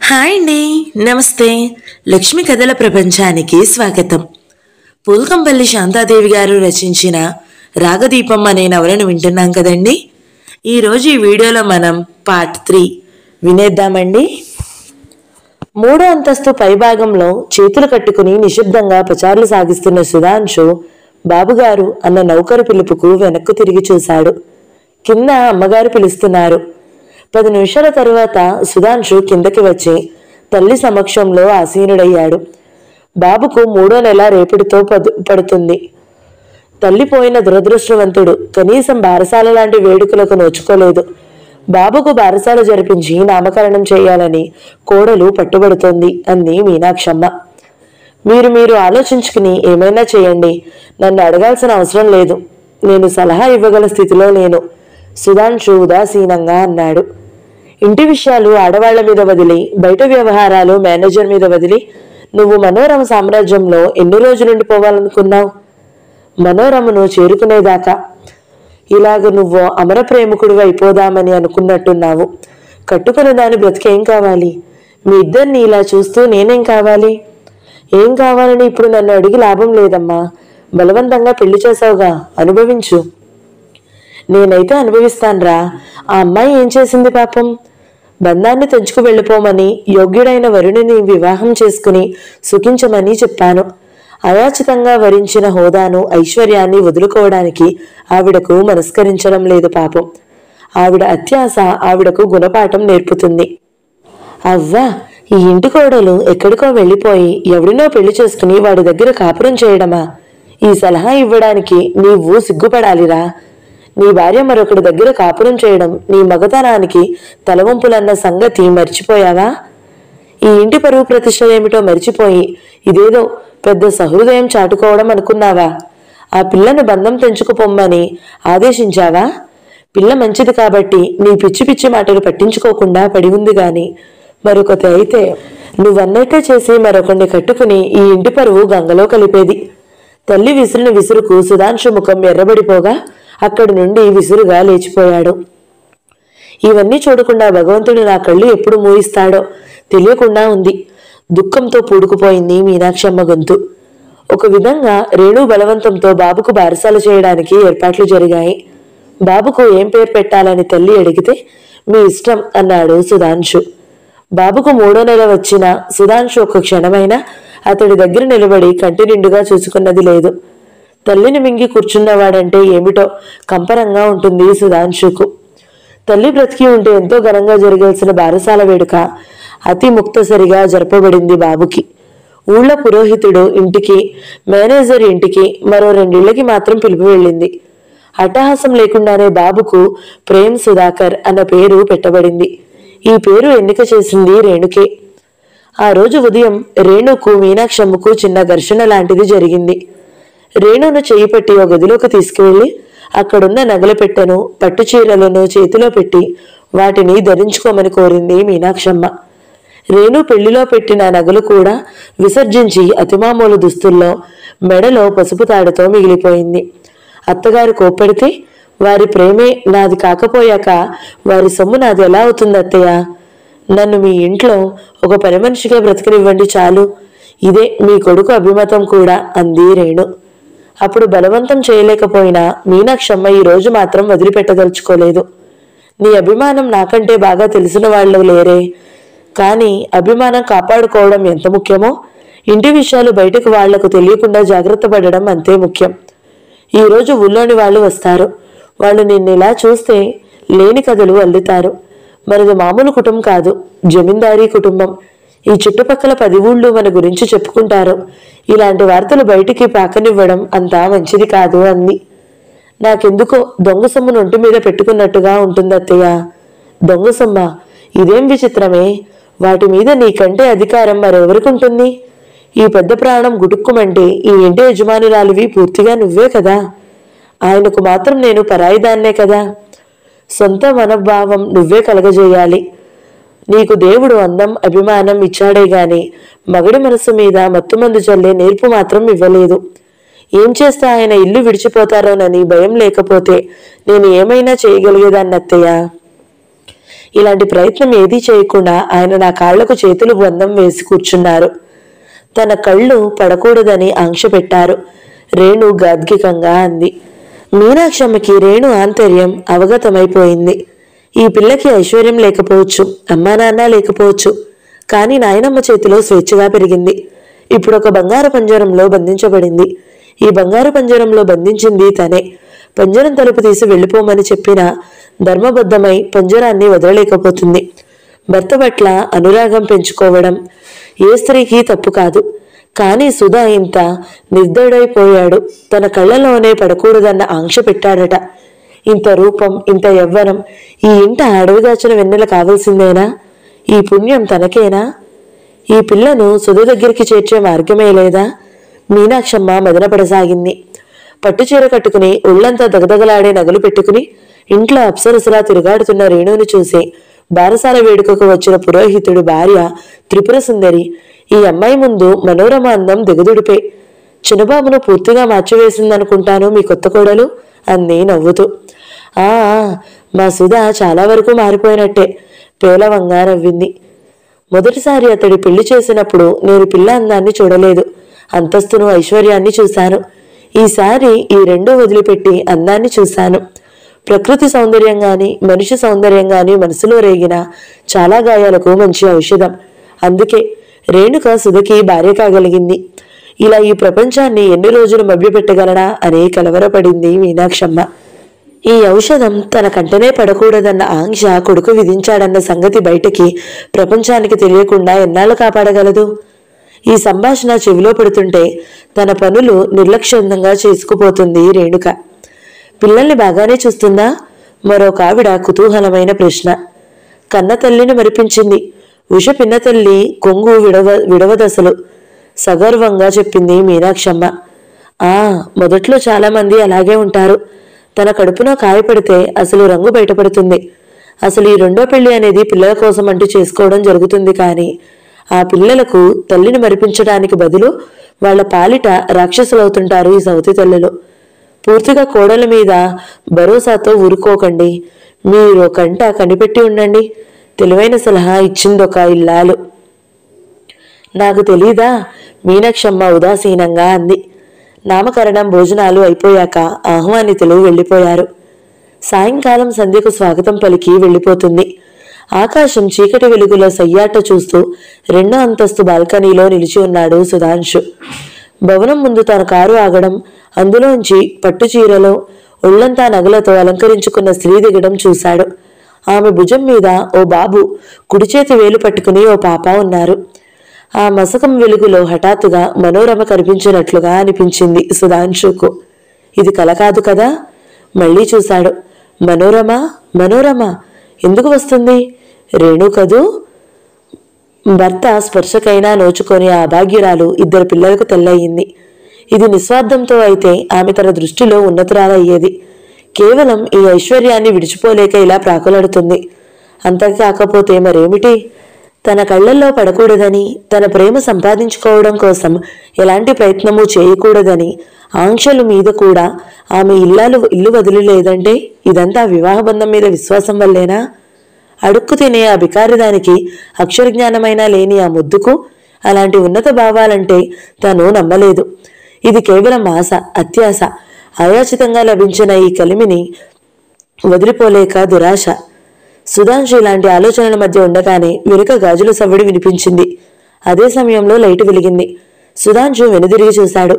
Hi అండి, నమస్తే. లక్ష్మి కథల ప్రపంచానికి స్వాగతం. పూల్కంపల్లి శాంతాదేవి గారు రచించిన రాగదీపం అనే నవలను వింటున్నాం కదండి. ఈరోజు ఈ వీడియోలో మనం పార్ట్ 3 వినేద్దామండి. 3వ అంతస్తు పైభాగంలో చేతులు కట్టుకుని నిశ్శబ్దంగా పచారులు సాగిస్తున్న సుధాంశు బాబుగారు అన్న నౌకరు పిలుపుకు వెనక్కు తిరిగి చూశాడు. కింద అమ్మగారు పిలుస్తున్నారు. 10 నిమిషాల తరువాత సుధాంశు కిందకి వచ్చి తల్లి సమక్షంలో ఆసీనుడయ్యాడు. బాబుకు 3వ నెల రేపటితో పడుతుంది. తల్లి పోయిన దురదృష్టవంతుడు కనీసం బారసాల లాంటి వేడుకలకు నోచుకోలేదు. బాబుకు బారసాల జరిపించి నామకరణం చేయాలని కోడలు పట్టుబడుతోంది అంది మీనాక్షమ్మ. మీరు ఆలోచించుకుని ఏమైనా చేయండి, నన్ను అడగాల్సిన అవసరం లేదు. నేను సలహా ఇవ్వగల స్థితిలో లేను, సుధాంశు ఉదాసీనంగా అన్నాడు. ఇంటి విషయాలు ఆడవాళ్ల మీద వదిలి, బయట వ్యవహారాలు మేనేజర్ మీద వదిలి నువ్వు మనోరమ సామ్రాజ్యంలో ఎన్ని రోజులుండి పోవాలనుకున్నావు? మనోరమను చేరుకునేదాకా. ఇలాగ నువ్వు అమర ప్రేమికుడు అయిపోదామని అనుకున్నట్టున్నావు. కట్టుకున్న దాని బ్రతికేం కావాలి? మీ ఇద్దరిని ఇలా చూస్తూ నేనేం కావాలి? ఏం కావాలని ఇప్పుడు నన్ను అడిగి లాభం లేదమ్మా. బలవంతంగా పెళ్లి చేసావుగా, అనుభవించు. నేనైతే అనుభవిస్తాన్రా. ఆ అమ్మాయి ఏం చేసింది పాపం? బంధాన్ని తెంచుకు వెళ్ళిపోమని, యోగ్యుడైన వరుణిని వివాహం చేసుకుని సుఖించమని చెప్పాను. అయాచితంగా వరించిన హోదాను, ఐశ్వర్యాన్ని వదులుకోవడానికి ఆవిడకు మనస్కరించడం లేదు పాపం. ఆవిడ అత్యాశ ఆవిడకు గుణపాఠం నేర్పుతుంది. అవ్వా, ఈ ఇంటి కోడలు ఎక్కడికో వెళ్ళిపోయి ఎవడినో పెళ్లి చేసుకుని వాడి దగ్గర కాపురం చేయడమా? ఈ సలహా ఇవ్వడానికి నీవు సిగ్గుపడాలిరా. నీ భార్య మరొకటి దగ్గర కాపురం చేయడం నీ మగతనానికి తలవంపులన్న సంగతి మర్చిపోయావా? ఈ ఇంటి పరువు ప్రతిష్ట ఏమిటో మర్చిపోయి ఇదేదో పెద్ద సహృదయం చాటుకోవడం అనుకున్నావా? ఆ పిల్లను బంధం తెంచుకుపోమ్మని ఆదేశించావా? పిల్ల మంచిది కాబట్టి నీ పిచ్చి పిచ్చి మాటలు పట్టించుకోకుండా పడి ఉంది గాని మరొకటి అయితే నువ్వన్నైతే చేసి మరొకరిని కట్టుకుని ఈ ఇంటి పరువు గంగలో కలిపేది. తల్లి విసిరిన విసురుకు సుధాంశు ముఖం ఎర్రబడిపోగా అక్కడి నుండి విసురుగా లేచిపోయాడు. ఇవన్నీ చూడకుండా భగవంతుడు నా కళ్ళు ఎప్పుడు మూయిస్తాడో తెలియకుండా ఉంది. దుఃఖంతో పూడుకుపోయింది మీనాక్షమ్మ గొంతు. ఒక విధంగా రేణు బలవంతంతో బాబుకు బారసాల చేయడానికి ఏర్పాట్లు జరిగాయి. బాబుకు ఏం పేరు పెట్టాలని తల్లి అడిగితే మీ ఇష్టం అన్నాడు సుధాంశు. బాబుకు 3వ నెల వచ్చిన సుధాంశు ఒక క్షణమైనా అతడి దగ్గర నిలబడి కంటి నిండుగా చూసుకున్నది లేదు. తల్లిని మింగి కూర్చున్నవాడంటే ఏమిటో కంపరంగా ఉంటుంది సుధాంశుకు. తల్లి బ్రతికి ఉంటే ఎంతో ఘనంగా జరగాల్సిన బారసాల వేడుక అతి ముక్తసరిగా జరపబడింది బాబుకి. ఊళ్ళో పురోహితుడు ఇంటికి, మేనేజర్ ఇంటికి, మరో 2 ఇళ్లకి మాత్రం పిలుపు వెళ్ళింది. అట్టహాసం లేకుండానే బాబుకు ప్రేమ్ సుధాకర్ అన్న పేరు పెట్టబడింది. ఈ పేరు ఎన్నిక చేసింది రేణుకే. ఆ రోజు ఉదయం రేణుకు మీనాక్షమ్మకు చిన్న ఘర్షణ లాంటిది జరిగింది. రేణును చేయి పట్టి ఓ గదిలోకి తీసుకువెళ్లి అక్కడున్న నగల పెట్టెను, పట్టు చీరలను చేతిలో పెట్టి వాటిని ధరించుకోమని కోరింది మీనాక్షమ్మ. రేణు పెళ్లిలో పెట్టిన నగలు కూడా విసర్జించి అతిమామూలు దుస్తుల్లో మెడలో పసుపు తాడుతో మిగిలిపోయింది. అత్తగారు కోప్పడితే వారి ప్రేమే నాది కాకపోయాక వారి సొమ్ము నాది ఎలా అవుతుంది అత్తయ్య? నన్ను మీ ఇంట్లో ఒక పని మనిషిగా బ్రతకనివ్వండి చాలు. ఇదే మీ కొడుకు అభిమతం కూడా అంది రేణు. అప్పుడు బలవంతం చేయలేకపోయినా మీనాక్షమ్మ ఈ రోజు మాత్రం వదిలిపెట్టదలుచుకోలేదు. నీ అభిమానం నాకంటే బాగా తెలిసిన వాళ్ళు లేరే, కానీ అభిమానం కాపాడుకోవడం ఎంత ముఖ్యమో ఇంటి విషయాలు బయటకు వాళ్లకు తెలియకుండా జాగ్రత్త పడడం అంతే ముఖ్యం. ఈ రోజు ఊళ్ళోని వాళ్ళు వస్తారు. వాళ్ళు నిన్నిలా చూస్తే లేని కథలు అల్లుతారు. మనది మామూలు కుటుంబం కాదు, జమీందారీ కుటుంబం. ఈ చుట్టుపక్కల 10 ఊళ్ళు మన గురించి చెప్పుకుంటారు. ఇలాంటి వార్తలు బయటికి పాకనివ్వడం అంతా మంచిది కాదు అంది. నాకెందుకో దొంగ సొమ్మును ఒంటి మీద పెట్టుకున్నట్టుగా ఉంటుంది అత్తయ్య. దొంగ సొమ్మ? ఇదేం విచిత్రమే. వాటి మీద నీకంటే అధికారం మరెవరికి ఉంటుంది? ఈ పెద్ద ప్రాణం గుటుక్కుమంటే ఈ ఇంటి యజమానురాలివి పూర్తిగా నువ్వే కదా. ఆయనకు మాత్రం నేను పరాయిదాన్నే కదా. సొంత మనోభావం నువ్వే కలగజేయాలి. నీకు దేవుడు అందం, అభిమానం ఇచ్చాడే గాని మగడి మనసు మీద మత్తుమందు చల్లే నేర్పు మాత్రం ఇవ్వలేదు. ఏం చేస్తే ఆయన ఇల్లు విడిచిపోతారోనని భయం లేకపోతే నేను ఏమైనా చేయగలిగేదాన్ని అత్తయ్య. ఇలాంటి ప్రయత్నం ఏదీ చేయకుండా ఆయన నా కాళ్లకు చేతులు బంధం వేసి కూర్చున్నారు. తన కళ్ళు పడకూడదని ఆంక్ష పెట్టారు. రేణు గాద్గికంగా అంది. మీనాక్షమ్మకి రేణు ఆంతర్యం అవగతమైపోయింది. ఈ పిల్లకి ఐశ్వర్యం లేకపోవచ్చు, అమ్మా నాన్న లేకపోవచ్చు, కానీ నాయనమ్మ చేతిలో స్వేచ్ఛగా పెరిగింది. ఇప్పుడు ఒక బంగారు పంజరంలో బంధించబడింది. ఈ బంగారు పంజరంలో బంధించింది తనే. పంజరం తలుపు తీసి వెళ్ళిపోమని చెప్పినా ధర్మబద్ధమై పంజరాన్ని వదలలేకపోతుంది. భర్త పట్ల అనురాగం పెంచుకోవడం ఏ స్త్రీకి తప్పు కాదు. కానీ సుధా ఇంత నిర్దయుడైపోయాడు. తన కళ్ళలోనే పడకూడదన్న ఆంక్ష పెట్టాడట. ఇంత రూపం, ఇంత యవ్వనం, ఈ ఇంట అడవిదాచిన వెన్నెల కావలసిందేనా? ఈ పుణ్యం తనకేనా? ఈ పిల్లను సుధ దగ్గరికి చేర్చే మార్గమే లేదా? మీనాక్షమ్మ మదనపడసాగింది. పట్టుచీర కట్టుకుని ఒళ్లంతా దగదగలాడే నగలు పెట్టుకుని ఇంట్లో అప్సరసలా తిరుగాడుతున్న రేణుని చూసి బారసాల వేడుకకు వచ్చిన పురోహితుడు భార్య త్రిపుర సుందరి ఈ అమ్మాయి ముందు మనోరమ అందం దిగదుడిపే. చిన్నబాబును పూర్తిగా మార్చివేసిందనుకుంటాను మీ కొత్త కోడలు అంది నవ్వుతూ. ఆ మా సుధ చాలా వరకు మారిపోయినట్టే పేలవంగా నవ్వింది. మొదటిసారి అతడి పెళ్లి చేసినప్పుడు నేను పిల్ల అందాన్ని చూడలేదు, అంతస్తును ఐశ్వర్యాన్ని చూశాను. ఈసారి ఈ రెండూ వదిలిపెట్టి అందాన్ని చూశాను. ప్రకృతి సౌందర్యం గాని మనిషి సౌందర్యం గాని మనసులో రేగిన చాలా గాయాలకు మంచి ఔషధం. అందుకే రేణుక సుధకి భార్య కాగలిగింది. ఇలా ఈ ప్రపంచాన్ని ఎన్ని రోజులు మభ్యపెట్టగలనా అని కలవరపడింది మీనాక్షమ్మ. ఈ ఔషధం తన కంటనే పడకూడదన్న ఆంక్ష కొడుకు విధించాడన్న సంగతి బయటికి ప్రపంచానికి తెలియకుండా ఎన్నాళ్ళు కాపాడగలదు? ఈ సంభాషణ చెవిలో పడుతుంటే తన పనులు నిర్లక్ష్యంగా చేసుకుపోతుంది రేణుక. పిల్లల్ని బాగానే చూస్తుందా? మరొక ఆవిడ కుతూహలమైన ప్రశ్న. కన్న తల్లిని మరిపించింది. ఉష పిన్న తల్లి కొంగు విడవదసలు సగర్వంగా చెప్పింది మీనాక్షమ్మ. మొదట్లో చాలా మంది అలాగే ఉంటారు. తన కడుపులో కాయపడితే అసలు రంగు బయటపడుతుంది. అసలు ఈ రెండో పెళ్లి అనేది పిల్లల కోసం అంటూ చేసుకోవడం జరుగుతుంది. కానీ ఆ పిల్లలకు తల్లిని మరిపించడానికి బదులు వాళ్ల పాలిట రాక్షసులవుతుంటారు ఈ సౌతి తల్లులు. పూర్తిగా కోడల మీద భరోసాతో ఊరుకోకండి. మీరు కంట కనిపెట్టి ఉండండి. తెలివైన సలహా ఇచ్చిందొక ఇల్లాలు. నాకు తెలీదా? మీనాక్షమ్మ ఉదాసీనంగా అంది. నామకరణం భోజనాలు అయిపోయాక ఆహ్వానితులు వెళ్లిపోయారు. సాయంకాలం సంధ్యకు స్వాగతం పలికి వెళ్లిపోతుంది. ఆకాశం చీకటి వెలుగులో సయ్యాట చూస్తూ రెండో అంతస్తు బాల్కనీలో నిలిచి ఉన్నాడు సుధాంశు. భవనం ముందు తన కారు ఆగడం, అందులోంచి పట్టుచీరలో ఒళ్లంతా నగలతో అలంకరించుకున్న స్త్రీ దిగడం చూశాడు. ఆమె భుజం మీద ఓ బాబు కుడిచేతి వేలు పట్టుకుని ఓ పాప ఉన్నారు. ఆ మసకం వెలుగులో హఠాత్తుగా మనోరమ కనిపించినట్లుగా అనిపించింది సుధాంశుకు. ఇది కల కాదు కదా? మళ్లీ చూశాడు. మనోరమ మనోరమ ఎందుకు వస్తుంది? రేణు కదూ? భర్త స్పర్శకైనా నోచుకొని ఆ అభాగ్యురాలు ఇద్దరు పిల్లలకు తెల్లయింది. ఇది నిస్వార్థంతో అయితే ఆమె తన దృష్టిలో ఉన్నతురాలయ్యేది. కేవలం ఈ ఐశ్వర్యాన్ని విడిచిపోలేక ఇలా ప్రాకులాడుతుంది. అంతకాకపోతే మరేమిటి? తన కళ్లల్లో పడకూడదని, తన ప్రేమ సంపాదించుకోవడం కోసం ఎలాంటి ప్రయత్నమూ చేయకూడదని ఆంక్షలు మీద కూడా ఆమె ఇల్లు వదిలిలేదంటే ఇదంతా వివాహబంధం మీద విశ్వాసం వల్లేనా? అడుక్కు తినే ఆ బికారిదానికి అక్షరజ్ఞానమైనా లేని ఆ ముద్దుకు అలాంటి ఉన్నత భావాలంటే తను నమ్మలేదు. ఇది కేవలం ఆశ, అత్యాశ. అయాచితంగా లభించిన ఈ కలిమిని వదిలిపోలేక దురాశ. సుధాంశు ఇలాంటి ఆలోచనల మధ్య ఉండగానే వెనుక గాజుల సవ్వడి వినిపించింది. అదే సమయంలో లైటు వెలిగింది. సుధాంశు వెనుదిరిగి చూశాడు.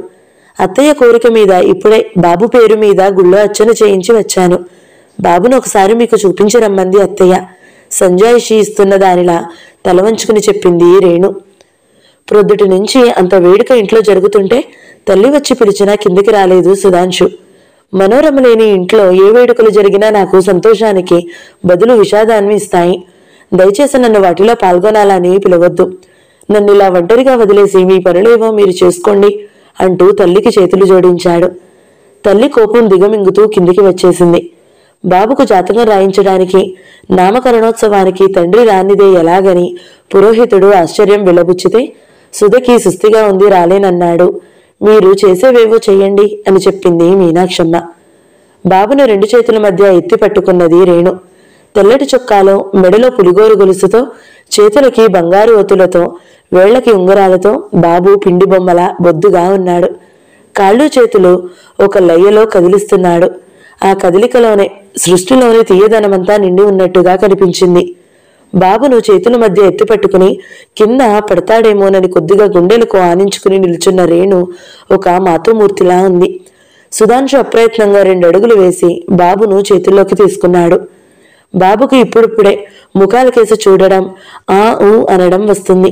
అత్తయ్య కోరిక మీద ఇప్పుడే బాబు పేరు మీద గుళ్ళో అర్చన చేయించి వచ్చాను. బాబును ఒకసారి మీకు చూపించరమ్మంది అత్తయ్య సంజాయిషి ఇస్తున్న దానిలా తలవంచుకుని చెప్పింది రేణు. ప్రొద్దుటి నుంచి అంత వేడుక ఇంట్లో జరుగుతుంటే తల్లి వచ్చి పిలిచినా కిందికి రాలేదు సుధాంశు. మనోరమ లేని ఇంట్లో ఏ వేడుకలు జరిగినా నాకు సంతోషానికి బదులు విషాదాన్ని ఇస్తాయి. దయచేసి నన్ను వాటిలో పాల్గొనాలని పిలవద్దు. నన్ను ఇలా ఒంటరిగా వదిలేసి మీ పనులేవో మీరు చేసుకోండి అంటూ తల్లికి చేతులు జోడించాడు. తల్లి కోపం దిగమింగుతూ కిందికి వచ్చేసింది. బాబుకు జాతకం రాయించడానికి, నామకరణోత్సవానికి తండ్రి రానిదే ఎలాగని పురోహితుడు ఆశ్చర్యం విలబుచ్చితే సుధకి సుస్థిగా ఉంది, రాలేనన్నాడు. మీరు చేసేవేవో చెయ్యండి అని చెప్పింది మీనాక్షమ్మ. బాబును రెండు చేతుల మధ్య ఎత్తి పట్టుకున్నది రేణు. తెల్లటి చొక్కాలో, మెడలో పులిగోరు గొలుసుతో, చేతులకి బంగారు ఒత్తులతో, వేళ్లకి ఉంగరాలతో బాబు పిండి బొమ్మల బొద్దుగా ఉన్నాడు. కాళ్ళు చేతులు ఒక లయ్యలో కదిలిస్తున్నాడు. ఆ కదిలికలోనే సృష్టిలోని తీయదనమంతా నిండి ఉన్నట్టుగా కనిపించింది. బాబును చేతుల మధ్య ఎత్తిపట్టుకుని కింద పడతాడేమోనని కొద్దిగా గుండెలకు ఆనించుకుని నిల్చున్న రేణు ఒక మాతృమూర్తిలా ఉంది. సుధాంశు అప్రయత్నంగా 2 అడుగులు వేసి బాబును చేతుల్లోకి తీసుకున్నాడు. బాబుకు ఇప్పుడిప్పుడే ముఖాలకేసి చూడడం, ఆ ఊ అనడం వస్తుంది.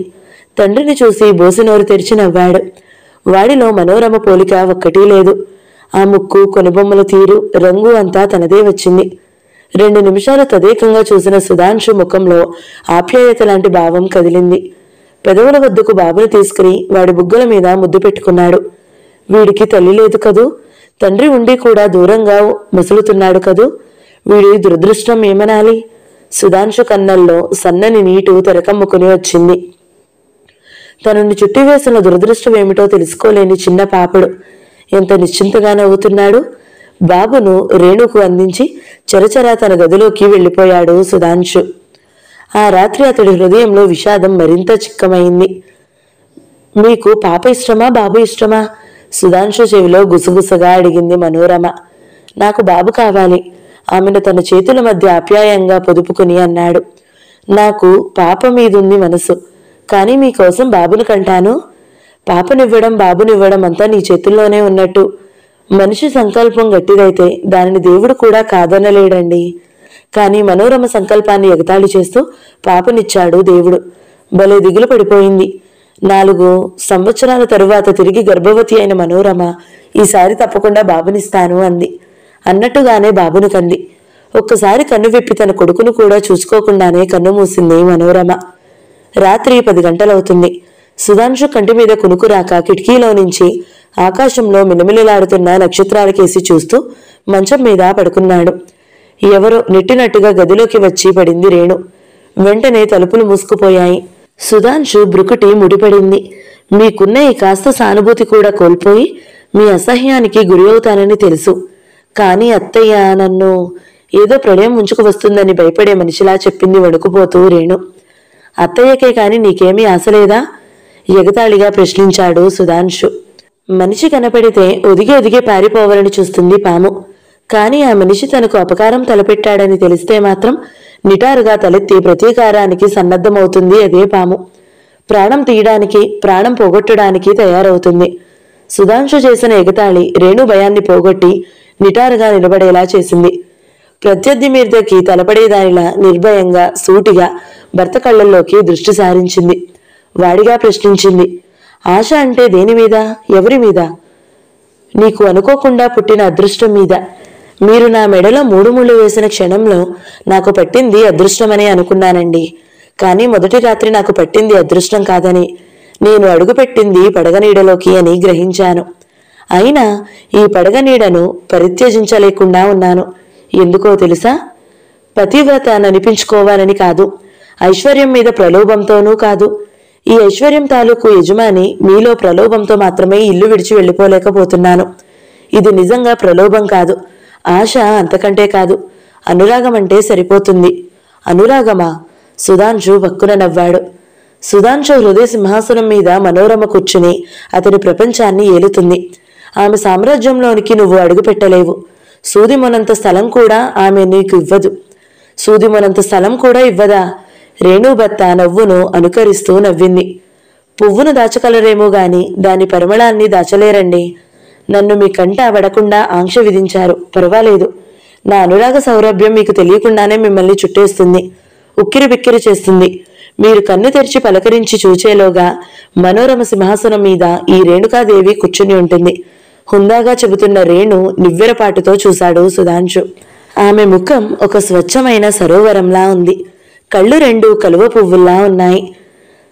తండ్రిని చూసి బోసినోరు తెరిచి నవ్వాడు. వాడిలో మనోరమ పోలిక ఒక్కటీ లేదు. ఆ ముక్కు, కొనుబొమ్మల తీరు, రంగు అంతా తనదే వచ్చింది. 2 నిమిషాలు తదేకంగా చూసిన సుధాంశు ముఖంలో ఆప్యాయత లాంటి భావం కదిలింది. పెదవుల వద్దకు బాబుని తీసుకుని వాడి బుగ్గల మీద ముద్దు పెట్టుకున్నాడు. వీడికి తల్లి లేదు కదూ, తండ్రి ఉండి కూడా దూరంగా ముసులుతున్నాడు కదూ, వీడి దురదృష్టం ఏమనాలి? సుధాంశు కన్నల్లో సన్నని నీటు తెరకమ్ముకుని వచ్చింది. తనని చుట్టివేసిన దురదృష్టం ఏమిటో తెలుసుకోలేని చిన్న పాపడు ఎంత నిశ్చింతగా నవ్వుతున్నాడు. బాబును రేణుకు అందించి చరచరా తన గదిలోకి వెళ్లిపోయాడు సుధాంశు. ఆ రాత్రి అతడి హృదయంలో విషాదం మరింత చిక్కమైంది. మీకు పాప ఇష్టమా, బాబు ఇష్టమా? సుధాంశు చెవిలో గుసగుసగా అడిగింది మనోరమ. నాకు బాబు కావాలి, ఆమెను తన చేతుల మధ్య ఆప్యాయంగా పొదుపుకుని అన్నాడు. నాకు పాప మీదుంది మనసు, కానీ మీకోసం బాబును కంటాను. పాపనివ్వడం బాబునివ్వడం అంతా నీ చేతుల్లోనే ఉన్నట్టు. మనిషి సంకల్పం గట్టిదైతే దానిని దేవుడు కూడా కాదనలేడండి. కానీ మనోరమ సంకల్పాన్ని ఎగతాళి చేస్తూ పాపనిచ్చాడు దేవుడు. భలే దిగులు పడిపోయింది. 4 సంవత్సరాల తరువాత తిరిగి గర్భవతి అయిన మనోరమ ఈసారి తప్పకుండా బాబునిస్తాను అంది. అన్నట్టుగానే బాబును కంది. ఒక్కసారి కన్ను విప్పి తన కొడుకును కూడా చూసుకోకుండానే కన్ను మూసింది మనోరమ. రాత్రి 10 గంటలవుతుంది. సుధాంశు కంటి మీద కునుకు రాక కిటికీలో నుంచి ఆకాశంలో మిలమిలలాడుతున్న నక్షత్రాలకేసి చూస్తూ మంచం మీద పడుకున్నాడు. ఎవరో నెట్టినట్టుగా గదిలోకి వచ్చి పడింది రేణు. వెంటనే తలుపులు మూసుకుపోయాయి. సుధాంశు బ్రుకుటి ముడిపడింది. మీకున్న ఈ కాస్త సానుభూతి కూడా కోల్పోయి మీ అసహ్యానికి గురి అవుతానని తెలుసు. కానీ అత్తయ్య నన్ను ఏదో ప్రళయం ముంచుకు వస్తుందని భయపడే మనిషిలా చెప్పింది వణుకుపోతూ రేణు. అత్తయ్యకే కాని నీకేమీ ఆశలేదా? ఎగతాళిగా ప్రశ్నించాడు సుధాంశు. మనిషి కనపడితే ఒదిగి ఒదిగి పారిపోవాలని చూస్తుంది పాము. కాని ఆ మనిషి తనకు అపకారం తలపెట్టాడని తెలిస్తే మాత్రం నిటారుగా తలెత్తి ప్రతీకారానికి సన్నద్ధమవుతుంది అదే పాము. ప్రాణం తీయడానికి, ప్రాణం పోగొట్టడానికి తయారవుతుంది. సుధాంశు చేసిన ఎగతాళి రేణు భయాన్ని పోగొట్టి నిటారుగా నిలబడేలా చేసింది. ప్రత్యర్థి మీదకి తలపడేదానిలా నిర్భయంగా, సూటిగా భర్త కళ్ళల్లోకి దృష్టి సారించింది. వాడిగా ప్రశ్నించింది. ఆశ అంటే దేని మీద, ఎవరి మీద? నీకు అనుకోకుండా పుట్టిన అదృష్టం మీద. మీరు నా మెడలో 3 ముళ్ళు వేసిన క్షణంలో నాకు పట్టింది అదృష్టమని అనుకున్నానండి. కానీ మొదటి రాత్రి నాకు పట్టింది అదృష్టం కాదని, నేను అడుగుపెట్టింది పడగనీడలోకి అని గ్రహించాను. అయినా ఈ పడగనీడను పరిత్యజించలేకుండా ఉన్నాను. ఎందుకో తెలుసా? పతివ్రత అనిపించుకోవాలని కాదు, ఐశ్వర్యం మీద ప్రలోభంతోనూ కాదు. ఈ ఐశ్వర్యం తాలూకు యజమాని మీలో ప్రలోభంతో మాత్రమే ఇల్లు విడిచి వెళ్ళిపోలేకపోతున్నాను. ఇది నిజంగా ప్రలోభం కాదు, ఆశ అంతకంటే కాదు. అనురాగం అంటే సరిపోతుంది. అనురాగమా? సుధాంశు వక్కున నవ్వాడు. సుధాంశు హృదయ సింహాసనం మీద మనోరమ కూర్చుని అతని ప్రపంచాన్ని ఏలుతుంది. ఆమె సామ్రాజ్యంలోనికి నువ్వు అడుగు పెట్టలేవు. సూదిమొనంత స్థలం కూడా ఆమె నీకు ఇవ్వదు. సూదిమొనంత స్థలం కూడా ఇవ్వదా? రేణుభర్త నవ్వును అనుకరిస్తూ నవ్వింది. పువ్వును దాచగలరేమో గాని దాని పరిమళాన్ని దాచలేరండి. నన్ను మీ కంట పడకుండా ఆంక్ష విధించారు, పర్వాలేదు. నా అనురాగ సౌరభ్యం మీకు తెలియకుండానే మిమ్మల్ని చుట్టేస్తుంది, ఉక్కిరి బిక్కిరి చేస్తుంది. మీరు కన్ను తెరిచి పలకరించి చూచేలోగా మనోరమ సింహాసనం మీద ఈ రేణుకాదేవి కూర్చుని ఉంటుంది. హుందాగా చెబుతున్న రేణు నివ్వెరపాటుతో చూశాడు సుధాంశు. ఆమె ముఖం ఒక స్వచ్ఛమైన సరోవరంలా ఉంది. కళ్ళు 2 కలువ పువ్వుల్లా ఉన్నాయి.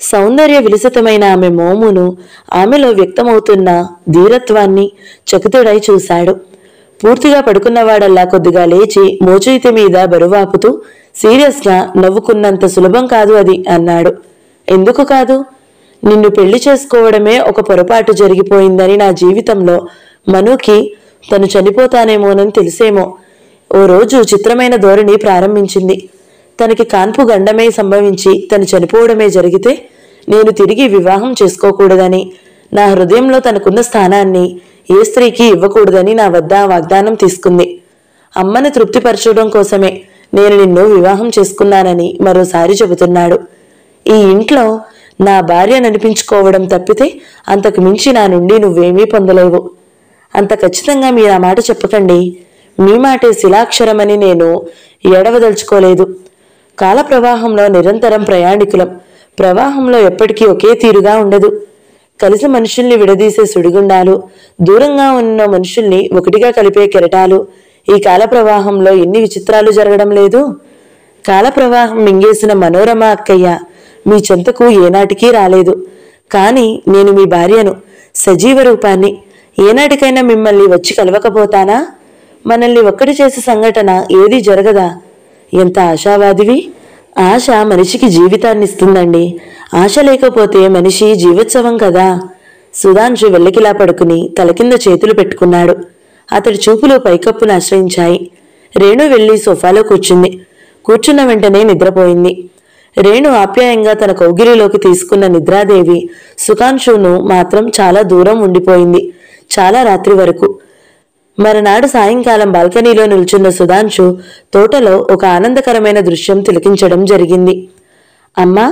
సౌందర్య విలసితమైన ఆమె మోమును, ఆమెలో వ్యక్తమవుతున్న ధీరత్వాన్ని చకితుడై చూశాడు. పూర్తిగా పడుకున్నవాడల్లా కొద్దిగా లేచి మోచేతి మీద బరువాపుతూ సీరియస్గా నవ్వుకున్నంత సులభం కాదు అది అన్నాడు. ఎందుకు కాదు? నిన్ను పెళ్లి చేసుకోవడమే ఒక పొరపాటు జరిగిపోయిందని నా జీవితంలో మనుకి తను చనిపోతానేమోనని తెలిసేమో ఓ రోజు చిత్రమైన ధోరణి ప్రారంభించింది. తనకి కాన్పు గండమే సంభవించి తను చనిపోవడమే జరిగితే నేను తిరిగి వివాహం చేసుకోకూడదని, నా హృదయంలో తనకున్న స్థానాన్ని ఏ స్త్రీకి ఇవ్వకూడదని నా వద్ద వాగ్దానం తీసుకుంది. అమ్మని తృప్తిపరచడం కోసమే నేను నిన్ను వివాహం చేసుకున్నానని మరోసారి చెబుతున్నాడు. ఈ ఇంట్లో నా భార్యననిపించుకోవడం తప్పితే అంతకు మించి నా నుండి నువ్వేమీ పొందలేవు. అంత ఖచ్చితంగా మీరు ఆ మాట చెప్పకండి. మీ మాటే శిలాక్షరమని నేను ఏడవదలుచుకోలేదు. కాల ప్రవాహంలో నిరంతరం ప్రయాణికులం. ప్రవాహంలో ఎప్పటికీ ఒకే తీరుగా ఉండదు. కలిసి మనుషుల్ని విడదీసే సుడిగుండాలు, దూరంగా ఉన్న మనుషుల్ని ఒకటిగా కలిపే కెరటాలు. ఈ కాల ప్రవాహంలో ఎన్ని విచిత్రాలు జరగడం లేదు. కాల ప్రవాహం మింగేసిన మనోరమ అక్కయ్య మీ చెంతకు ఏనాటికి రాలేదు. కానీ నేను మీ భార్యను, సజీవ రూపాన్ని. ఏనాటికైనా మిమ్మల్ని వచ్చి కలవకపోతానా? మనల్ని ఒక్కటి చేసే సంఘటన ఏదీ జరగదా? ఎంత ఆశావాదివి! ఆశ మనిషికి జీవితాన్ని ఇస్తుందండి. ఆశ లేకపోతే మనిషి జీవోత్సవం కదా. సుధాంశు వెల్లకిలా పడుకుని తల కింద చేతులు పెట్టుకున్నాడు. అతడి చూపులు పైకప్పును ఆశ్రయించాయి. రేణు వెళ్లి సోఫాలో కూర్చుంది. కూర్చున్న వెంటనే నిద్రపోయింది. రేణు ఆప్యాయంగా తన కౌగిలిలోకి తీసుకున్న నిద్రాదేవి సుధాంశును మాత్రం చాలా దూరం ఉండిపోయింది, చాలా రాత్రి వరకు. మరునాడు సాయంకాలం బాల్కనీలో నిల్చున్న సుధాంశు తోటలో ఒక ఆనందకరమైన దృశ్యం తిలకించడం జరిగింది. అమ్మా,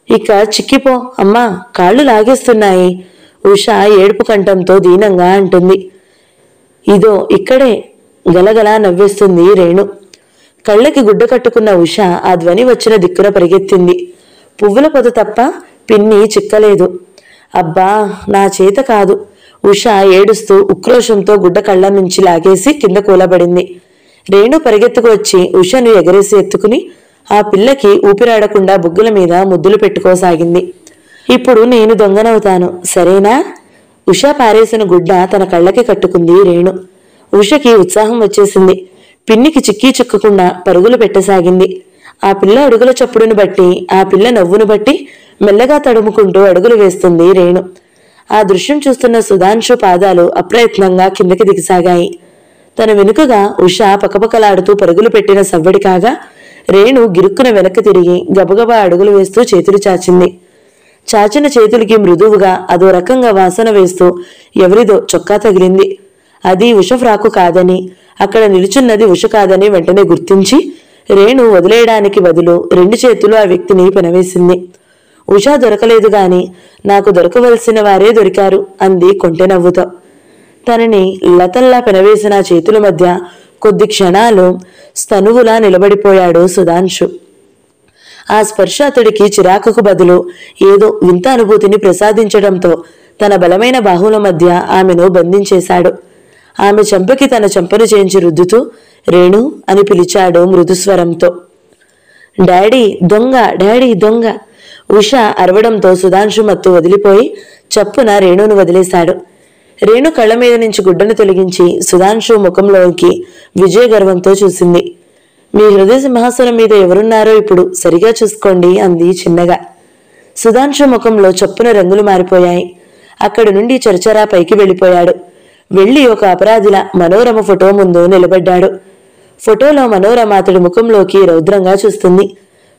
ఇక చిక్కిపో అమ్మా, కాళ్ళు లాగేస్తున్నాయి. ఉష ఏడుపు కంఠంతో దీనంగా అంటుంది. ఇదో ఇక్కడే, గలగలా నవ్వేస్తుంది రేణు. కళ్ళకి గుడ్డ కట్టుకున్న ఉష ఆ ధ్వని వచ్చిన దిక్కున పరిగెత్తింది. పువ్వుల పొద తప్ప పిన్ని చిక్కలేదు. అబ్బా, నా చేత కాదు. ఉష ఏడుస్తూ ఉక్రోషంతో గుడ్డ కళ్ళ నుంచి లాగేసి కింద కూలబడింది. రేణు పరిగెత్తుకు వచ్చి ఉషను ఎగరేసి ఎత్తుకుని ఆ పిల్లకి ఊపిరాడకుండా బుగ్గుల మీద ముద్దులు పెట్టుకోసాగింది. ఇప్పుడు నేను దొంగనవుతాను, సరేనా? ఉష పారేసిన గుడ్డ తన కళ్ళకి కట్టుకుంది రేణు. ఉషకి ఉత్సాహం వచ్చేసింది. పిన్నికి చిక్కీ చిక్కకుండా పరుగులు పెట్టసాగింది. ఆ పిల్ల అడుగుల చప్పుడును బట్టి, ఆ పిల్ల నవ్వును బట్టి మెల్లగా తడుముకుంటూ అడుగులు వేస్తుంది రేణు. ఆ దృశ్యం చూస్తున్న సుధాంశు పాదాలు అప్రయత్నంగా కిందకి దిగిసాగాయి. తన వెనుకగా ఉష పకపకలాడుతూ పరుగులు పెట్టిన సవ్వడి కాగా రేణు గిరుక్కున వెనక్కి తిరిగి గబగబా అడుగులు వేస్తూ చేతులు చాచింది. చాచిన చేతులకి మృదువుగా అదో రకంగా వాసన వేస్తూ ఎవరిదో చొక్కా తగిలింది. అది ఉష ఫ్రాకు కాదని, అక్కడ నిలుచున్నది ఉష కాదని వెంటనే గుర్తించి రేణు వదిలేయడానికి బదులు రెండు చేతులు ఆ వ్యక్తిని పెనవేసింది. ఉష దొరకలేదు గాని నాకు దొరకవలసిన వారే దొరికారు అంది కొంటె నవ్వుతో. తనని లతల్లా పెనవేసిన చేతుల మధ్య కొద్ది క్షణాలు స్తనువులా నిలబడిపోయాడు సుధాంశు. ఆ స్పర్శ అతడికి చిరాకుకు బదులు ఏదో వింత అనుభూతిని ప్రసాదించడంతో తన బలమైన బాహువుల మధ్య ఆమెను బంధించేశాడు. ఆమె చెంపకి తన చెంపను చేయించి రుద్దుతూ రేణు అని పిలిచాడు మృదుస్వరంతో. డాడీ దొంగ, డాడీ దొంగ! ఉష అరవడంతో సుధాంశు మత్తు వదిలిపోయి చప్పున రేణును వదిలేశాడు. రేణు కళ్ళ మీద నుంచి గుడ్డను తొలగించి సుధాంశు ముఖంలోకి విజయ గర్వంతో చూసింది. మీ హృదయ సింహాసనం మీద ఎవరున్నారో ఇప్పుడు సరిగా చూసుకోండి అంది చిన్నగా. సుధాంశు ముఖంలో చప్పున రంగులు మారిపోయాయి. అక్కడి నుండి చరచరా పైకి వెళ్ళిపోయాడు. వెళ్లి ఒక అపరాధిలా మనోరమ ఫోటో ముందు నిలబడ్డాడు. ఫోటోలో మనోరమ అతడి ముఖంలోకి రౌద్రంగా చూస్తుంది.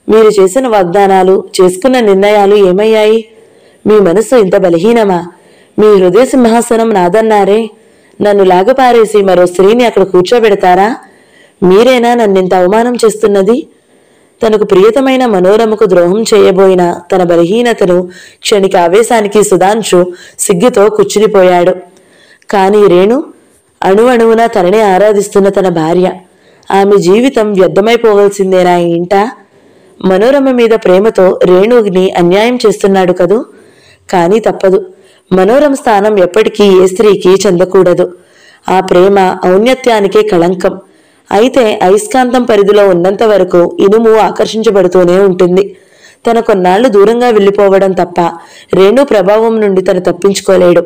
మీరు చేసిన వాగ్దానాలు, చేసుకున్న నిర్ణయాలు ఏమయ్యాయి? మీ మనసు ఇంత బలహీనమా? మీ హృదయ సింహాసనం నాదన్నారే, నన్ను లాగపారేసి మరో స్త్రీని అక్కడ కూర్చోబెడతారా? మీరేనా నన్నింత అవమానం చేస్తున్నది? తనకు ప్రియతమైన మనోరమకు ద్రోహం చేయబోయిన తన బలహీనతను క్షణిక ఆవేశానికి సుధాంశు సిగ్గుతో కూర్చునిపోయాడు. కాని రేణు అణువణువున తననే ఆరాధిస్తున్న తన భార్య. ఆమె జీవితం వ్యర్థమైపోవలసిందేనా ఇంట? మనోరమ మీద ప్రేమతో రేణుని అన్యాయం చేస్తున్నాడు కదూ. కానీ తప్పదు. మనోరమ స్థానం ఎప్పటికీ ఏ స్త్రీకి చెందకూడదు. ఆ ప్రేమ ఔన్నత్యానికే కళంకం. అయితే అయస్కాంతం పరిధిలో ఉన్నంత వరకు ఇనుము ఆకర్షించబడుతూనే ఉంటుంది. తన కొన్నాళ్లు దూరంగా వెళ్ళిపోవడం తప్ప రేణు ప్రభావం నుండి తను తప్పించుకోలేడు.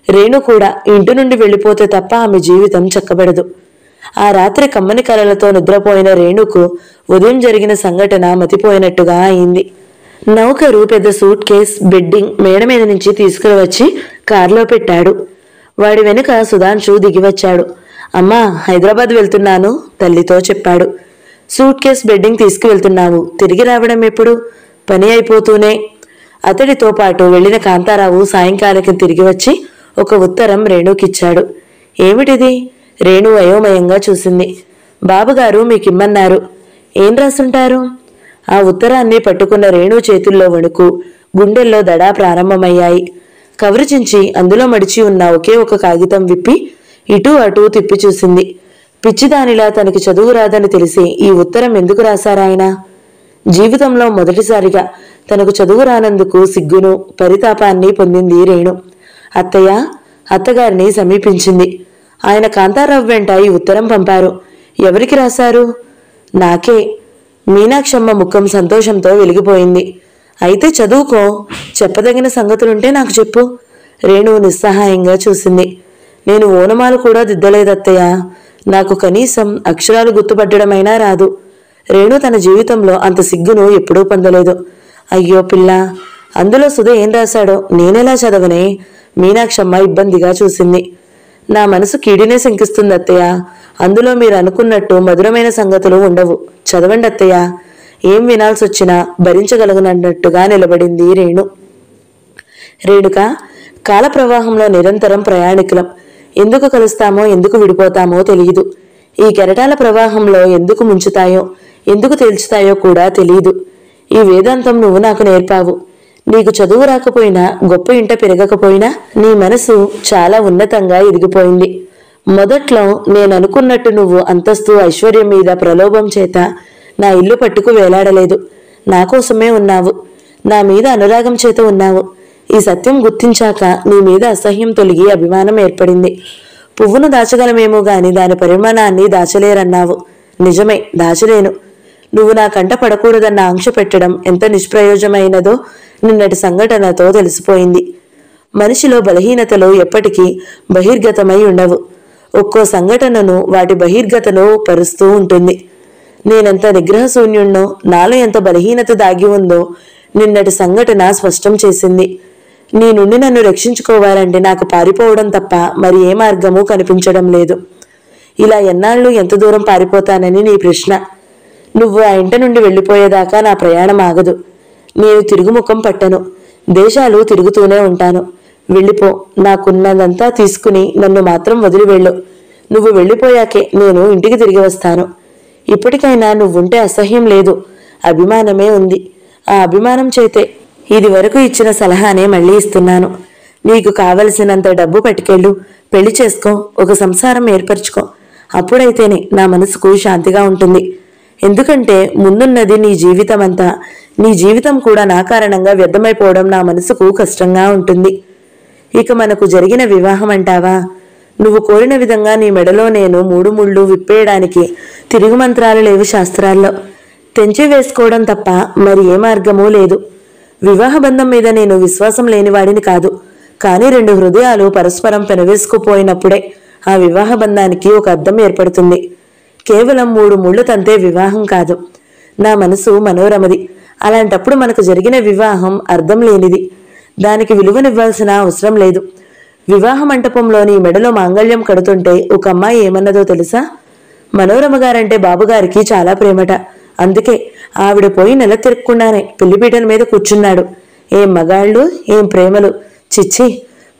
రేణు కూడా ఇంటి నుండి వెళ్ళిపోతే తప్ప ఆమె జీవితం చక్కబడదు. ఆ రాత్రి కమ్మని కలలతో నిద్రపోయిన రేణుకు ఉదయం జరిగిన సంఘటన మతిపోయినట్టుగా అయింది. నౌకరు పెద్ద సూట్ కేస్, బెడ్డింగ్ మేడ మీద నుంచి తీసుకుని వచ్చి కారులో పెట్టాడు. వాడి వెనుక సుధాంశు దిగివచ్చాడు. అమ్మా, హైదరాబాద్ వెళ్తున్నాను తల్లితో చెప్పాడు. సూట్ కేస్ బెడ్డింగ్ తీసుకువెళ్తున్నావు, తిరిగి రావడం ఎప్పుడు? పని అయిపోతూనే. అతడితో పాటు వెళ్లిన కాంతారావు సాయంకాలకి తిరిగి వచ్చి ఒక ఉత్తరం రేణుకిచ్చాడు. ఏమిటిది? రేణు అయోమయంగా చూసింది. బాబుగారు మీకిమ్మన్నారు. ఏం రాసుంటారు? ఆ ఉత్తరాన్ని పట్టుకున్న రేణు చేతుల్లో వణుకు, గుండెల్లో దడా ప్రారంభమయ్యాయి. కవరు చించి అందులో మడిచి ఉన్న ఒకే ఒక కాగితం విప్పి ఇటూ అటూ తిప్పి చూసింది. పిచ్చిదానిలా తనకి చదువు రాదని తెలిసి ఈ ఉత్తరం ఎందుకు రాశారాయన? జీవితంలో మొదటిసారిగా తనకు చదువు రానందుకు సిగ్గును పరితాపాన్ని పొందింది రేణు. అత్తయ్య, అత్తగారిని సమీపించింది. ఆయన కాంతారావు వెంట ఈ ఉత్తరం పంపారు. ఎవరికి రాశారు? నాకే. మీనాక్షమ్మ ముఖం సంతోషంతో వెలిగిపోయింది. అయితే చదువుకో, చెప్పదగిన సంగతులుంటే నాకు చెప్పు. రేణు నిస్సహాయంగా చూసింది. నేను ఓనమాలు కూడా దిద్దలేదత్తయ్య. నాకు కనీసం అక్షరాలు గుర్తుపట్టడమైనా రాదు. రేణు తన జీవితంలో అంత సిగ్గును ఎప్పుడూ పొందలేదు. అయ్యో పిల్ల, అందులో సుధ ఏం రాశాడో నేనెలా చదవనే? మీనాక్షమ్మ ఇబ్బందిగా చూసింది. నా మనసు కీడినే శంకిస్తుంది అత్తయ్య. అందులో మీరు అనుకున్నట్టు మధురమైన సంగతులు ఉండవు. చదవండి అత్తయ్య. ఏం వినాల్సొచ్చినా భరించగలగనన్నట్టుగా నిలబడింది రేణు. రేణుక, కాల ప్రవాహంలో నిరంతరం ప్రయాణికులం. ఎందుకు కలుస్తామో ఎందుకు విడిపోతామో తెలియదు. ఈ కెరటాల ప్రవాహంలో ఎందుకు ముంచుతాయో ఎందుకు తేల్చుతాయో కూడా తెలియదు. ఈ వేదాంతం నువ్వు నాకు నేర్పావు. నీకు చదువు రాకపోయినా, గొప్ప ఇంట పెరగకపోయినా నీ మనసు చాలా ఉన్నతంగా ఎదిగిపోయింది. మొదట్లో నేననుకున్నట్టు నువ్వు అంతస్తు ఐశ్వర్యం మీద ప్రలోభం చేత నా ఇల్లు పట్టుకు వేలాడలేదు. నా కోసమే ఉన్నావు. నా మీద అనురాగం చేత ఉన్నావు. ఈ సత్యం గుర్తించాక నీ మీద అసహ్యం తొలగి అభిమానం ఏర్పడింది. పువ్వును దాచగలమేమో గాని దాని పరిమాణాన్ని దాచలేరన్నావు. నిజమే, దాచలేను. నువ్వు నా కంట పడకూడదన్న ఆంక్ష పెట్టడం ఎంత నిష్ప్రయోజమైనదో నిన్నటి సంఘటనతో తెలిసిపోయింది. మనిషిలో బలహీనతలు ఎప్పటికీ బహిర్గతమై ఉండవు. ఒక్కో సంఘటనను వాటి బహిర్గతను పరుస్తూ ఉంటుంది. నేనెంత నిగ్రహశూన్యుణ్ణో, నాలో ఎంత బలహీనత దాగి ఉందో నిన్నటి సంఘటన స్పష్టం చేసింది. నీ నుండి నన్ను రక్షించుకోవాలంటే నాకు పారిపోవడం తప్ప మరి ఏ మార్గము కనిపించడం లేదు. ఇలా ఎన్నాళ్ళు ఎంత దూరం పారిపోతానని నీ ప్రశ్న. నువ్వు ఆ ఇంట నుండి వెళ్ళిపోయేదాకా నా ప్రయాణం ఆగదు. నేను తిరుగుముఖం పట్టను. దేశాలు తిరుగుతూనే ఉంటాను. వెళ్ళిపో. నాకున్నదంతా తీసుకుని నన్ను మాత్రం వదిలి వెళ్ళు. నువ్వు వెళ్ళిపోయాకే నేను ఇంటికి తిరిగి వస్తాను. ఇప్పటికైనా నువ్వుంటే అసహ్యం లేదు, అభిమానమే ఉంది. ఆ అభిమానం చేతే ఇది వరకు ఇచ్చిన సలహానే మళ్ళీ ఇస్తున్నాను. నీకు కావలసినంత డబ్బు పట్టుకెళ్ళు, పెళ్లి చేసుకో, ఒక సంసారం ఏర్పరచుకో. అప్పుడైతేనే నా మనసుకు శాంతిగా ఉంటుంది. ఎందుకంటే ముందున్నది నీ జీవితం అంతా. నీ జీవితం కూడా నా కారణంగా వ్యర్థమైపోవడం నా మనసుకు కష్టంగా ఉంటుంది. ఇక మనకు జరిగిన వివాహం అంటావా? నువ్వు కోరిన విధంగా నీ మెడలో నేను 3 ముళ్ళు విప్పేయడానికి తిరుగు మంత్రాలు లేవు శాస్త్రాల్లో. తెంచి వేసుకోవడం తప్ప మరి ఏ మార్గమూ లేదు. వివాహ బంధం మీద నేను విశ్వాసం లేనివాడిని కాదు. కానీ 2 హృదయాలు పరస్పరం పెనవేసుకుపోయినప్పుడే ఆ వివాహ బంధానికి ఒక అర్థం ఏర్పడుతుంది. కేవలం 3 ముళ్ళు తంతే వివాహం కాదు. నా మనసు మనోరమది. అలాంటప్పుడు మనకు జరిగిన వివాహం అర్థం లేనిది. దానికి విలువనివ్వాల్సిన అవసరం లేదు. వివాహ మంటపంలోని మెడలో మాంగళ్యం కడుతుంటే ఒక అమ్మాయి ఏమన్నదో తెలుసా? మనోరమ గారంటే బాబుగారికి చాలా ప్రేమట. అందుకే ఆవిడ పోయి నెల తిరగకుండానే పెళ్లిపీటల మీద కూర్చున్నాడు. ఏం మగాళ్ళు, ఏం ప్రేమలు! చిచ్చి,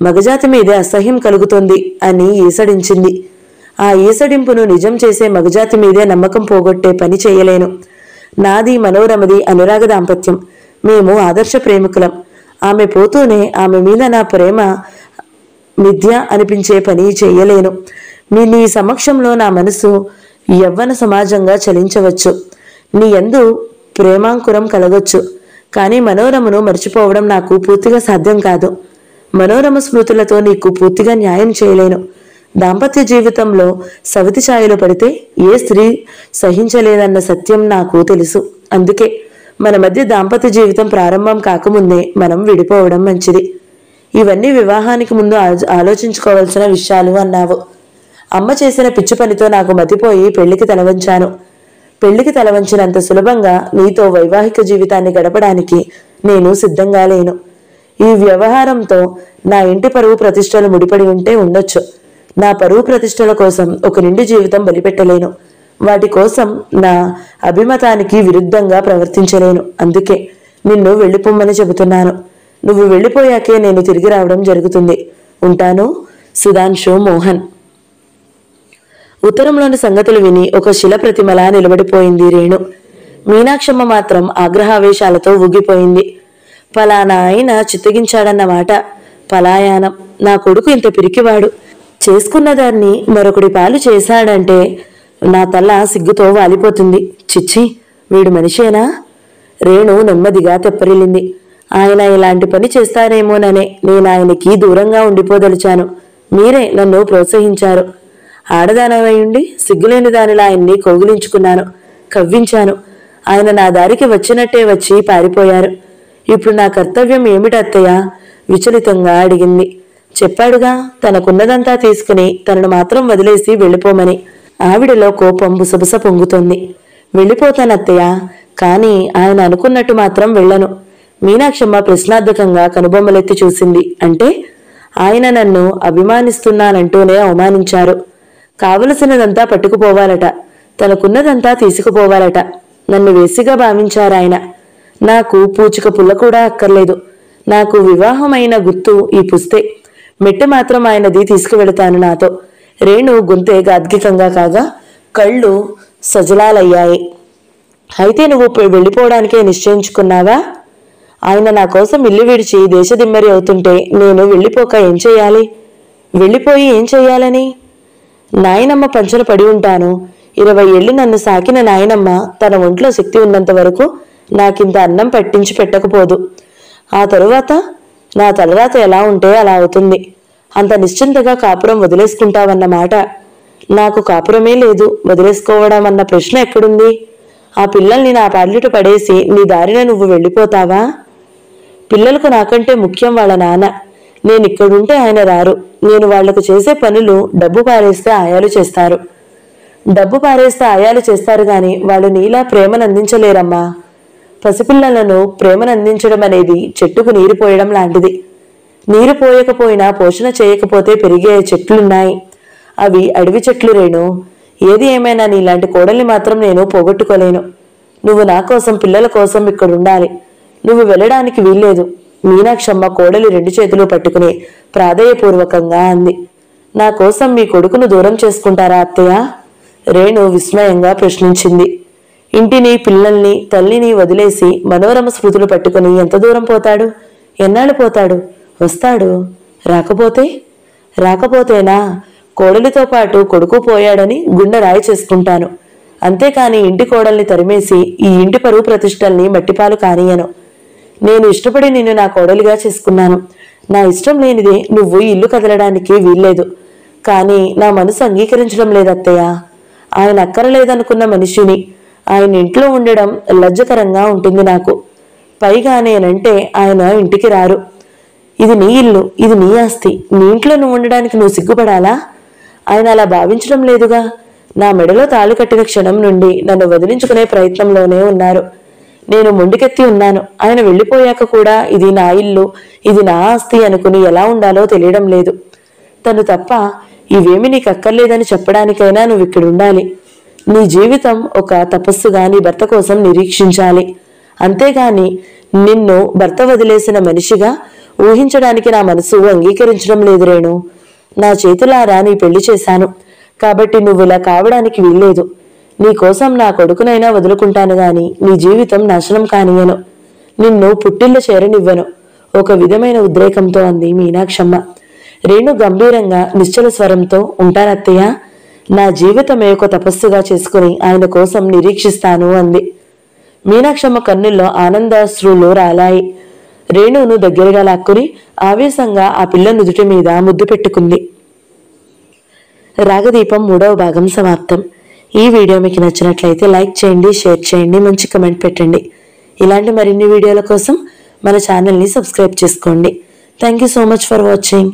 మగజాతి మీదే అసహ్యం కలుగుతోంది అని ఈసడించింది. ఆ ఈసడింపును నిజం చేసే మగజాతి మీదే నమ్మకం పోగొట్టే పని చేయలేను. నాది మనోరమది అనురాగ దాంపత్యం. మేము ఆదర్శ ప్రేమికులం. ఆమె పోతూనే ఆమె మీద నా ప్రేమ మిథ్య అనిపించే పని చేయలేను. నీ సమక్షంలో నా మనసు యవ్వన సమాజంగా చలించవచ్చు. నీ యందు ప్రేమాంకురం కలగొచ్చు. కానీ మనోరమను మర్చిపోవడం నాకు పూర్తిగా సాధ్యం కాదు. మనోరమ స్మృతులతో నీకు పూర్తిగా న్యాయం చేయలేను. దాంపత్య జీవితంలో సవితి ఛాయలు పడితే ఏ స్త్రీ సహించలేదన్న సత్యం నాకు తెలుసు. అందుకే మన మధ్య దాంపత్య జీవితం ప్రారంభం కాకముందే మనం విడిపోవడం మంచిది. ఇవన్నీ వివాహానికి ముందు ఆలోచించుకోవాల్సిన విషయాలు అన్నావు. అమ్మ చేసిన పిచ్చి పనితో నాకు మతిపోయి పెళ్లికి తలవంచాను. పెళ్లికి తలవంచినంత సులభంగా నీతో వైవాహిక జీవితాన్ని గడపడానికి నేను సిద్ధంగా లేను. ఈ వ్యవహారంతో నా ఇంటి పరువు ప్రతిష్టలు ముడిపడి ఉంటే ఉండొచ్చు. నా పరువు ప్రతిష్టల కోసం ఒక నిండు జీవితం బలిపెట్టలేను. వాటి కోసం నా అభిమతానికి విరుద్ధంగా ప్రవర్తించలేను. అందుకే నిన్ను వెళ్ళిపోమ్మని చెబుతున్నాను. నువ్వు వెళ్ళిపోయాకే నేను తిరిగి రావడం జరుగుతుంది. ఉంటాను. సుధాంశు మోహన్. ఉత్తరంలోని సంగతులు విని ఒక శిల ప్రతిమలా నిలబడిపోయింది రేణు. మీనాక్షమ్మ మాత్రం ఆగ్రహావేశాలతో ఊగిపోయింది. పలానా ఆయన చిత్తగించాడన్నమాట. పలాయానం. నా కొడుకు ఇంత పిరికివాడు. చేసుకున్న దాన్ని మరొకడి పాలు చేశాడంటే నా తల సిగ్గుతో వాలిపోతుంది. చిచ్చి, వీడు మనిషేనా? రేణు నెమ్మదిగా తెప్పరిల్లింది. ఆయన ఇలాంటి పని చేస్తారేమోననే నేను ఆయనకి దూరంగా ఉండిపోదలిచాను. మీరే నన్ను ప్రోత్సహించారు. ఆడదానమై ఉండి సిగ్గులేని దానిలా ఆయన్ని కౌగిలించుకున్నాను, కవ్వించాను. ఆయన నా దారికి వచ్చినట్టే వచ్చి పారిపోయారు. ఇప్పుడు నా కర్తవ్యం ఏమిటత్తయ్య? విచలితంగా అడిగింది. చెప్పాడుగా, తనకున్నదంతా తీసుకుని తనను మాత్రం వదిలేసి వెళ్ళిపోమని. ఆవిడలో కోపం బుసబుస పొంగుతోంది. వెళ్ళిపోతానత్తయ్య, కానీ ఆయన అనుకున్నట్టు మాత్రం వెళ్ళను. మీనాక్షమ్మ ప్రశ్నార్థకంగా కనుబొమ్మలెత్తి చూసింది. అంటే ఆయన నన్ను అభిమానిస్తున్నానంటూనే అవమానించారు. కావలసినదంతా పట్టుకుపోవాలట, తనకున్నదంతా తీసుకుపోవాలట. నన్ను వేసిగా భావించారాయన. నాకు పూచిక పుల్ల కూడా అక్కర్లేదు. నాకు వివాహమైన గుర్తు ఈ పుస్తే. మెట్టు మాత్రం ఆయనది తీసుకువెళతాను నాతో. రేణు గొంతే గాద్గికంగా కాగా కళ్ళు సజలాలయ్యాయి. అయితే నువ్వు వెళ్ళిపోవడానికే నిశ్చయించుకున్నావా? ఆయన నా కోసం ఇల్లు విడిచి దేశదిమ్మరి అవుతుంటే నేను వెళ్ళిపోక ఏం చెయ్యాలి? వెళ్ళిపోయి ఏం చెయ్యాలని? నాయనమ్మ పంచన పడి ఉంటాను. 20 ఏళ్ళు నన్ను సాకిన నాయనమ్మ తన ఒంట్లో శక్తి ఉన్నంత వరకు నాకింత అన్నం పట్టించి పెట్టకపోదు. ఆ తరువాత నా తలరాత ఎలా ఉంటే అలా అవుతుంది. అంత నిశ్చింతగా కాపురం వదిలేసుకుంటావన్నమాట. నాకు కాపురమే లేదు, వదిలేసుకోవడం అన్న ప్రశ్న ఎక్కడుంది? ఆ పిల్లల్ని నా పాడ్లిట పడేసి నీ దారిన నువ్వు వెళ్ళిపోతావా? పిల్లలకు నాకంటే ముఖ్యం వాళ్ళ నాన్న. నేనిక్కడుంటే ఆయన రారు. నేను వాళ్లకు చేసే పనులు డబ్బు పారేస్తే ఆయాలు చేస్తారు. డబ్బు పారేస్తే ఆయాలు చేస్తారు గాని వాళ్ళు నీలా ప్రేమనందించలేరమ్మా. పసిపిల్లలను ప్రేమనందించడం అనేది చెట్టుకు నీరు పోయడం లాంటిది. నీరు పోయకపోయినా పోషణ చేయకపోతే పెరిగే చెట్లున్నాయి. అవి అడవి చెట్లు రేణు. ఏది ఏమైనా నీలాంటి కోడల్ని మాత్రం నేను పోగొట్టుకోలేను. నువ్వు నా కోసం, పిల్లల కోసం ఇక్కడుండాలి. నువ్వు వెళ్ళడానికి వీల్లేదు. మీనాక్షమ్మ కోడలి 2 చేతులు పట్టుకుని ప్రాధేయపూర్వకంగా అంది. నా కోసం మీ కొడుకును దూరం చేసుకుంటారా అత్తయ్య? రేణు విస్మయంగా ప్రశ్నించింది. ఇంటిని, పిల్లల్ని, తల్లిని వదిలేసి మనోరమ స్మృతులు పట్టుకుని ఎంత దూరం పోతాడు? ఎన్నాళ్ళు పోతాడు? వస్తాడు. రాకపోతేనా కోడలితో పాటు కొడుకు పోయాడని గుండె రాయి చేసుకుంటాను. అంతేకాని ఇంటి కోడల్ని తరిమేసి ఈ ఇంటి పరువు ప్రతిష్టల్ని మట్టిపాలు కానియను. నేను ఇష్టపడి నిన్ను నా కోడలిగా చేసుకున్నాను. నా ఇష్టం లేనిదే నువ్వు ఇల్లు కదలడానికి వీల్లేదు. కానీ నా మనసు అంగీకరించడం లేదత్తయ్య. ఆయన అక్కరలేదనుకున్న మనిషిని ఆయన ఇంట్లో ఉండడం లజ్జకరంగా ఉంటుంది నాకు. పైగా నేనంటే ఆయన ఇంటికి రారు. ఇది నీ ఇల్లు, ఇది నీ ఆస్తి. నీ ఇంట్లో నువ్వు ఉండడానికి నువ్వు సిగ్గుపడాలా? ఆయన అలా భావించడం లేదుగా. నా మెడలో తాళి కట్టిన క్షణం నుండి నన్ను వదిలించుకునే ప్రయత్నంలోనే ఉన్నారు. నేను మొండికెత్తి ఉన్నాను. ఆయన వెళ్ళిపోయాక కూడా ఇది నా ఇల్లు, ఇది నా ఆస్తి అనుకుని ఎలా ఉండాలో తెలియడం లేదు. తను తప్ప ఇవేమి నీకు అక్కర్లేదని చెప్పడానికైనా నువ్వు ఇక్కడ ఉండాలి. నీ జీవితం ఒక తపస్సుగా నీ భర్త కోసం నిరీక్షించాలి. అంతేగాని నిన్ను భర్త వదిలేసిన మనిషిగా ఊహించడానికి నా మనసు అంగీకరించడం లేదు రేణు. నా చేతులారా నీ పెళ్లి చేశాను కాబట్టి నువ్వు ఇలా కావడానికి వీల్లేదు. నీకోసం నా కొడుకునైనా వదులుకుంటాను గాని నీ జీవితం నాశనం కానియను. నిన్ను పుట్టిల్లు చేరనివ్వను. ఒక విధమైన ఉద్రేకంతో అంది మీనాక్షమ్మ. రేణు గంభీరంగా నిశ్చల స్వరంతో, ఉంటానత్తయ్య. నా జీవితమే ఒక తపస్సుగా చేసుకుని ఆయన కోసం నిరీక్షిస్తాను అంది. మీనాక్షమ్మ కన్నుల్లో ఆనందాశ్రులు రాలాయి. రేణును దగ్గరగా లాక్కుని ఆవేశంగా ఆ పిల్ల నుదుటి మీద ముద్దు పెట్టుకుంది. రాగదీపం 3వ భాగం సమాప్తం. ఈ వీడియో మీకు నచ్చినట్లయితే లైక్ చేయండి, షేర్ చేయండి, మంచి కమెంట్ పెట్టండి. ఇలాంటి మరిన్ని వీడియోల కోసం మన ఛానల్ని సబ్స్క్రైబ్ చేసుకోండి. Thank you so much for watching.